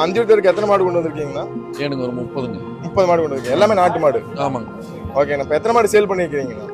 அந்தியூருக்கு எத்தனை மாடு கொண்டு வந்திருக்கீங்கண்ணா? எனக்கு ஒரு 30ங்க. 30 மாடு கொண்டு வந்திருக்கீங்க. எல்லாமே நாட்டு மாடு. ஆமாங்க. ஓகேண்ணா. இப்போ எத்தனை மாடு சேல் பண்ணிருக்கீங்கண்ணா?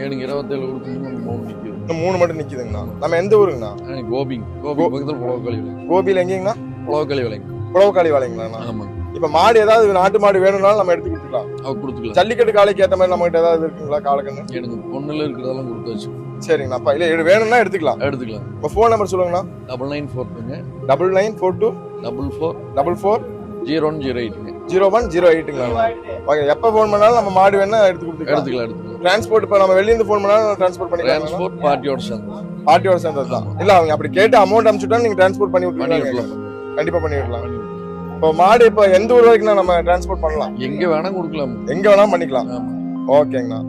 எனக்கு 27 கொடுத்து 3 நிற்குது. இன்னும் 3 மாடு நிற்குதுங்கண்ணா. நம்ம எந்த ஊருங்கண்ணா? எனக்கு கோபி பக்கத்தில் புலவக்காளி விலை. கோபியில் எங்கேங்கண்ணா? புலவக்காளி விலைங்க. புலவக்காளி வாழைங்கண்ணா. ஆமாங்க. இப்போ மாடு ஏதாவது நாட்டு மாடு வேணும்னாலும் நம்ம எடுத்து கொடுத்துக்கலாம். கொடுத்துக்கலாம். ஜல்லிக்கட்டு காலைக்கு ஏற்ற மாதிரி நம்மகிட்ட ஏதாவது இருக்குங்களா காலக்கண்ணு? எனக்கு பொண்ணுல இருக்கிறதெல்லாம் கொடுத்தாச்சு. சரிங்கண்ணா. அப்பா இல்லை வேணும்னா எடுத்துக்கலாம். இப்போ ஃபோன் நம்பர் சொல்லுங்கண்ணா. 9942 9942 44 0108ங்க. 0108ங்களா? ஓகே. எப்போ ஃபோன் பண்ணாலும் நம்ம மாடு வேணா எடுத்துக்கலாம். டிரான்ஸ்போர்ட் இப்போ நம்ம வெளியிருந்து ஃபோன் பண்ணாலும் டிரான்ஸ்போர்ட் பண்ணிக்கலாம். டிரான்ஸ்போர்ட் பார்ட்டியோட சேர்ந்தது தான். இல்லை அவங்க அப்படி கேட்டு அமௌண்ட் அனுப்பிச்சுட்டா நீங்கள் டிரான்ஸ்போர்ட் பண்ணி விட்டுருக்கலாம். கண்டிப்பாக பண்ணி விடலாம். இப்போ மாடு இப்போ எந்த ஊர் வரைக்கும் நம்ம டிரான்ஸ்போர்ட் பண்ணலாம்? எங்க வேணா கொடுக்கலாம். எங்க வேணா பண்ணிக்கலாம். ஓகேங்கண்ணா.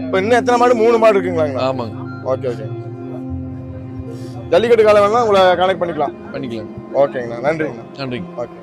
இப்போ இன்னும் எத்தனை மாடு? 3 மாடு இருக்குங்களாங்கண்ணா? ஆமாங்க. ஓகே. ஜல்லிக்கட்டு காலை வேணா உங்களை கனெக்ட் பண்ணிக்கலாம். ஓகேங்கண்ணா. நன்றிங்கண்ணா. ஓகே.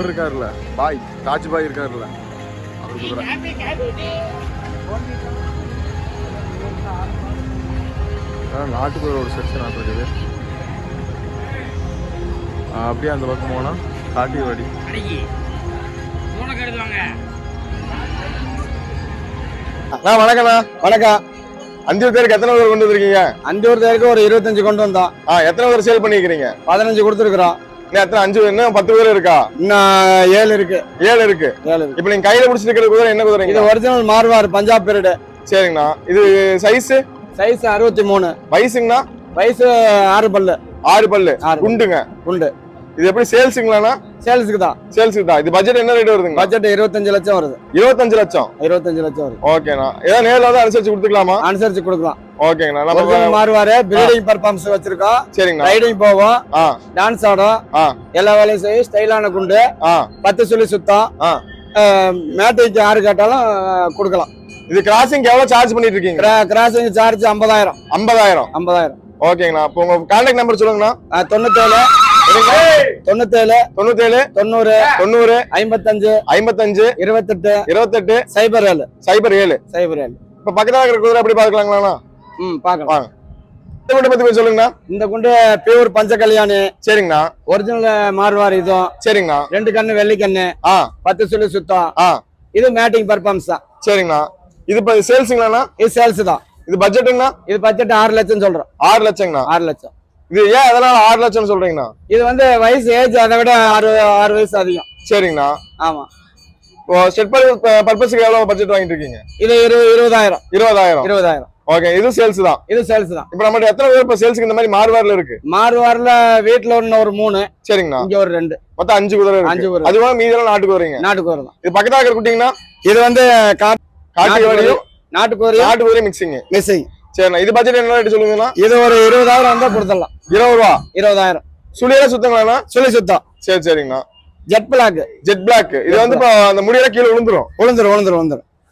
இருக்காருல்ல பாய், தாஜ் பாய் இருக்காருல்ல, அவர் குதிரை. நாட்டு குதிரை ஒரு செக்ஷன் இருக்குது. அப்படியே அந்த பக்கம் போனா காட்டி வாடி. வணக்கண்ணா. வணக்கம். அஞ்சு பேருக்கு எத்தனை பேர் கொண்டு வந்திருக்கீங்க? 5 பேருக்கு ஒரு 25 கொண்டு வந்தோம். எத்தனை பேர் சேல் பண்ணிக்கிறீங்க? 15 கொடுத்துருக்குறோம். எத்தனை? 5 இன்னும் 10 பேர் இருக்கா? இன்னும் 7 இருக்கு. 7 இருக்கு. இப்போ நீங்க கையில பிடிச்சிருக்கிற குதிரை என்ன குதிரை? இது ஒரிஜினல் மார்வார் பஞ்சாப் பீரியட். சரிங்கண்ணா. இது சைஸ் 63. வயசுங்கண்ணா? வயசு 6 பல்லு. 6 பல்லு. குண்டுங்க. குண்டு. இது எப்படி சேல்ஸுங்களாண்ணா? சேல்ஸுக்கு தான். இது பட்ஜெட் என்ன ரேட் வருதுங்க? பட்ஜெட் 25 லட்சம் வருது. 25 லட்சம் வருது. ஓகேண்ணா. ஏதாவது நேரில் தான் அனுசரிச்சு கொடுத்துக்கலாமா? அனுசரிச்சு கொடுக்கலாம். ஓகேங்கண்ணா. நம்ம மாறுவாரு பிரீடிங் பர்ஃபார்மன்ஸ் வச்சிருக்கோம். சரிங்க. ரைடிங் போவோம், டான்ஸ் ஆடும், எல்லா வேலையும் செய்யும். ஸ்டைலான குண்டு, 10 சுழி சுத்தம், மேட்டைக்கு யாரு கேட்டாலும் கொடுக்கலாம். இது கிராசிங் எவ்வளவு சார்ஜ் பண்ணிட்டு இருக்கீங்க? Crossing charge 50,000. ஓகேங்கண்ணா. இப்போ உங்க கான்டாக்ட் நம்பர் சொல்லுங்கண்ணா. 97 90 55 28 07. இப்ப பக்கத்துல இருக்கிற குதிரை எப்படி பாக்கலாங்களா? பாக்கலாம். பத்தி சொல்லுங்கண்ணா. இந்த குண்டு பியூர் பஞ்ச கல்யாணி. சரிங்கண்ணா. ஒரிஜினல் மார்வார் இதுவும். சரிங்கண்ணா. 2 கண்ணு வெள்ளி கண்ணு, 10 சுழி சுத்தம். இது மேட்டிங் பர்ஃபார்மன்ஸ் தான். சரிங்கண்ணா. இது இப்ப சேல்ஸுங்களாண்ணா? இது சேல்ஸ் தான். இது பட்ஜெட்டுங்கண்ணா? இது பட்ஜெட் 6 லட்சம் சொல்றோம். 6 லட்சங்கண்ணா. 6 லட்சம். இது ஏன் அதெல்லாம் 6 லட்சம் சொல்றீங்கண்ணா? இது வந்து வயசு ஏஜ் அதை விட 6 வயசு அதிகம். சரிங்கண்ணா. ஆமா. ஸ்டெட் பர்பஸ்க்கு எவ்வளவு பட்ஜெட் வாங்கிட்டு இருக்கீங்க? இது 20,000. ஓகே. இது சேல்ஸ் தான். இப்போ நம்ம எத்தனை பேர் இப்ப சேல்ஸ்க்கு இந்த மாதிரி மார்வார்ல இருக்கு? மார்வார்ல வீட்ல ஒரு 3. சரிங்கண்ணா. இங்க ஒரு 2. மொத்தம் 5 குதிரை இருக்கு. 5 குதிரை. அதுவா மீதெல்லாம் நாட்டு குதிரைங்க? நாட்டு குதிரை தான். இது பக்கத்துல இருக்கிற குட்டிங்கண்ணா? இது வந்து காட்டு வாடியும் நாட்டு குதிரை மிக்சிங். சரிண்ணா. இது பட்ஜெட் என்ன ரேட் சொல்லுங்கண்ணா? இது ஒரு 20,000 வந்தா கொடுத்துடலாம். 20 ரூபா. 20,000. சுழியெல்லாம் சுத்தங்களாண்ணா? சுழி சுத்தம். சரிங்கண்ணா. Jet black. இது வந்து அந்த முடியெல்லாம் கீழே விழுந்துரும்.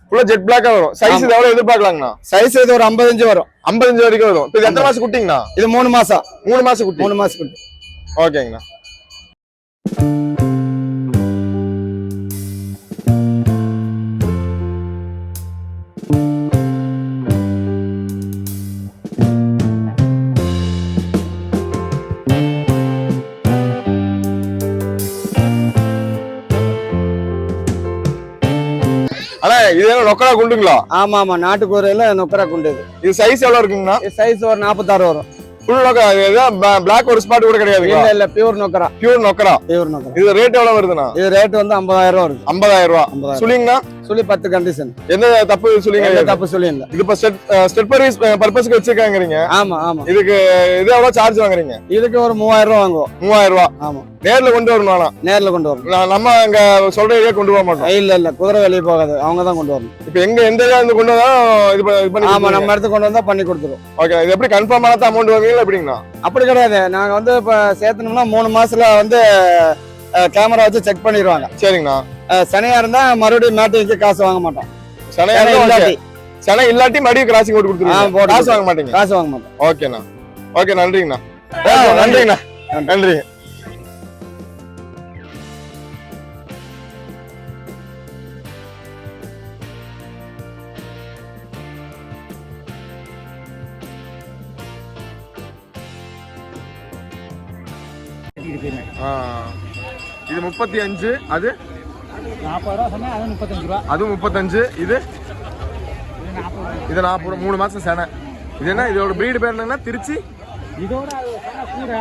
ஃபுல்லா ஜெட் பிளாக்கா வரும். சைஸ் எவ்வளவு எதிர்பார்க்கலாங்கண்ணா? சைஸ் இது ஒரு 55 வரும். 55 வரைக்கும் வரும். இது எத்தனை மாசம் குட்டிங்கண்ணா? இது 3 மாசம். 3 மாசம் குட்டி. ஓகேங்கண்ணா. இது நொக்கரா குண்டுங்களா? ஆமா. நாட்டு குதிரையில நொக்கரா குண்டு. இது சைஸ் எவ்வளவு இருக்குங்கண்ணா? சைஸ் ஒரு 46 வரும். ஃபுல் நோக்கரா, பிளாக் ஒரு ஸ்பாட் கூட கிடையாது. இல்ல இல்ல பியூர் நோக்கரா. பியூர் நோக்கரா. இது ரேட் எவ்வளவு வருதுண்ணா? இது ரேட் வந்து 50,000 ரூபா வருது. 50,000 ரூபா. சுழிங்கண்ணா? சுழி 10 கண்டிஷன். என்ன தப்பு சுழிங்க? எந்த தப்பு சுழி இல்ல. இது இப்ப ஸ்டெட் பர்பஸ்க்கு வச்சிருக்காங்கறீங்க. ஆமா ஆமா. இதுக்கு இது எவ்வளவு சார்ஜ் வாங்குறீங்க? இதுக்கு ஒரு 3000 ரூபா வாங்குவோம். 3000 ரூபா. ஆமா. நேர்ல கொண்டு வரணும்னா? நேர்ல கொண்டு வரணும். நம்ம அங்க சொல்ற ஏரியா கொண்டு போக மாட்டோம். இல்ல இல்ல, குதிரை வெளியே போகாது, அவங்க தான் கொண்டு வரணும். இப்போ எங்க எந்த ஏரியா இருந்து கொண்டு வந்தா இது பண்ணி? ஆமா, நம்ம இடத்துக்கு கொண்டு வந்தா பண்ணி கொடுத்துரும். ஓகே. இது எப்படி கன்ஃபார்ம் ஆனதா அமௌண்ட் வாங்குவீங்களா எப்படிங்கண்ணா? அப்படி கிடையாது, நாங்க வந்து இப்ப சேர்த்தணும்னா 3 மாசத்துல வந்து கேமரா வச்சு செக் பண்ணிடுவாங்க. சரிங்கண்ணா. சனையா இருந்தா மறுபடியும் மேட்டிங்க்கு காசு வாங்க மாட்டோம். சனை இல்லாட்டி மறுபடியும் கிராசிங் போட்டு கொடுத்துருவோம். காசு வாங்க மாட்டீங்க? காசு வாங்க மாட்டோம். ஓகேண்ணா. ஓகே, நன்றிங்கண்ணா. நன்றிங்கண்ணா. நன்றி. இது 35, அது 40 ரூபா சொன்னா அது 35 ரூபா. அது 35. இது 40. 3 மாசம் சேனை. இது என்ன இதோட பிரீடு பேர் என்னன்னா? திருச்சி. இதோட கூட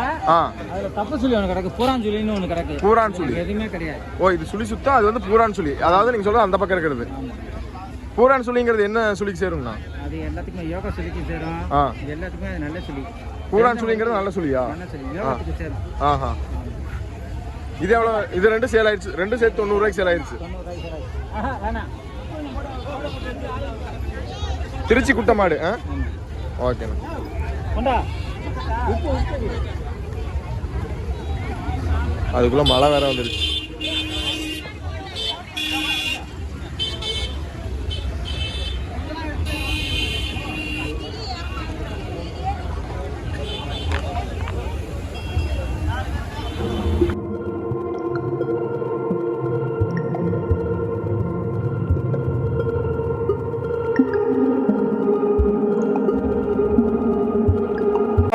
அதுல தப்பு சொல்லி ஒன்று கிடக்கு, பூரான் சொல்லின்னு ஒன்று கிடக்கு. பூரான் சொல்லி எதுவுமே கிடையாது. ஓ, இது சுழி சுத்தம், அது வந்து பூரான் சொல்லி. அதாவது நீங்க சொல்றது அந்த பக்கம் இருக்கிறது. பூரான் சொல்லிங்கிறது என்ன சொல்லிக்கு சேருங்கண்ணா? அது எல்லாத்துக்குமே யோகா சொல்லிக்கு சேரும். இது எல்லாத்துக்குமே அது நல்ல சொல்லி. பூரான் சொல்லிங்கிறது நல்ல சொல்லியா? நல்ல சொல்லி, யோகாத்துக்கு சேரும். ஆஹா. இது எவ்வளவு? இது 2 சேல் ஆயிடுச்சு. 2 சேர்த்து 90 ரூபாய்க்கு சேல் ஆயிடுச்சு. 90 ரூபாய்க்கு சேல் ஆயிடுச்சு. வேணாம். திருச்சி குட்டை மாடு. ஓகேண்ணா. அதுக்குள்ள மழை வேற வந்துருச்சு.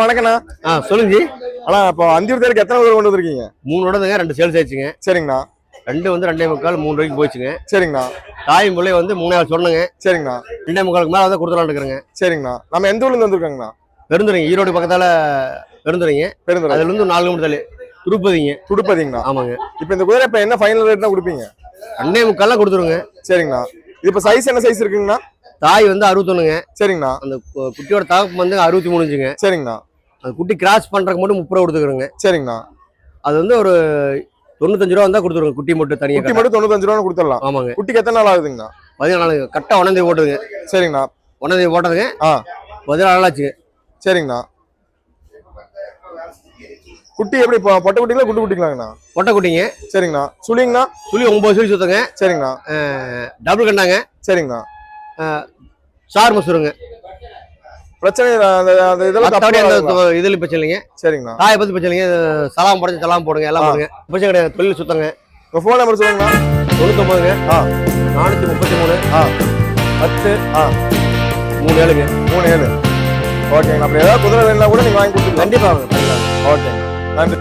வணக்கண்ணா. சொல்லுங்க ஜி. ஆனா இப்போ அந்தியூர் தேருக்கு எத்தனை குதிரை கொண்டு வந்திருக்கீங்க? 3 ஓடுதுங்க, 2 சேல்ஸ் ஆயிடுச்சுங்க. சரிங்கண்ணா. 2 வந்து 2.25 3 ரூபாய்க்கு போச்சுங்க. சரிங்கண்ணா. தாய் முல்லை வந்து 3000 சொன்னங்க. சரிங்கண்ணா. 2.25 மேல வந்து கொடுத்துலான்னு இருக்கிறேங்க. சரிங்கண்ணா. நம்ம எந்த ஊர்ல இருந்து வந்திருக்காங்கண்ணா? பெருந்துறைங்க, ஈரோடு பக்கத்தால பெருந்துறைங்க. அதுல இருந்து 4 கிலோமீட்டர் துடுப்பதிங்க. துடுப்பதிங்கண்ணா. ஆமாங்க. இப்போ இந்த குதிரை இப்போ என்ன ஃபைனல் ரேட்னா கொடுப்பீங்க? 2.25 கொடுத்துருங்க. சரிங்கண்ணா. இது இப்போ சைஸ் என்ன சைஸ் இருக்குங்கண்ணா? தாய் வந்து 61ங்க. சரிங்கண்ணா. அந்த குட்டியோட தாக்கு வந்து 63 இன்ச்சுங்க. சரிங்கண்ணா. அந்த குட்டி கிராஸ் பண்றதுக்கு மட்டும் 30 ரூபா கொடுத்துக்கிறோங்க. சரிங்கண்ணா. அது வந்து ஒரு 95 ரூபா வந்தா கொடுத்துருங்க. குட்டி மட்டும் தனியாக. குட்டி மட்டும் 95 ரூபா கொடுத்துடலாம். ஆமாங்க. குட்டிக்கு எத்தனை நாள் ஆகுதுங்கண்ணா? 14 நாள். கரெக்டா ஒன்னந்தே ஓட்டுதுங்க. சரிங்கண்ணா. ஒன்னந்தே ஓட்டதுங்க. 14 நாள் ஆச்சுங்க. சரிங்கண்ணா. குட்டி எப்படி பொட்டை குட்டிங்களா குட்டி குட்டிங்களாங்கண்ணா? பொட்டை குட்டிங்க. சரிங்கண்ணா. சுழிங்கண்ணா? சுழி 9 சுழி சுத்தங்க. சரிங்கண்ணா. டபுள் கண்டாங்க. சரிங்கண்ணா. சார் மசூருங்க. பிரச்சனை இதெல்லாம் இதுல பிரச்சனை இல்லைங்க. சரிங்கண்ணா. தாயை பத்தி பிரச்சனை இல்லைங்க. சலாம் போடுங்க, சலாம் போடுங்க, எல்லாம் போடுங்க, பிரச்சனை கிடையாது. தொழில் சுத்தங்க. உங்க ஃபோன் நம்பர் சொல்லுங்கண்ணா. 99ங்க 433 10 37ங்க 37. ஓகேங்க. அப்படி ஏதாவது குதிரை வேணும்னா கூட நீங்க வாங்கி கொடுத்துருங்க. கண்டிப்பா. ஓகேங்க. நன்றி.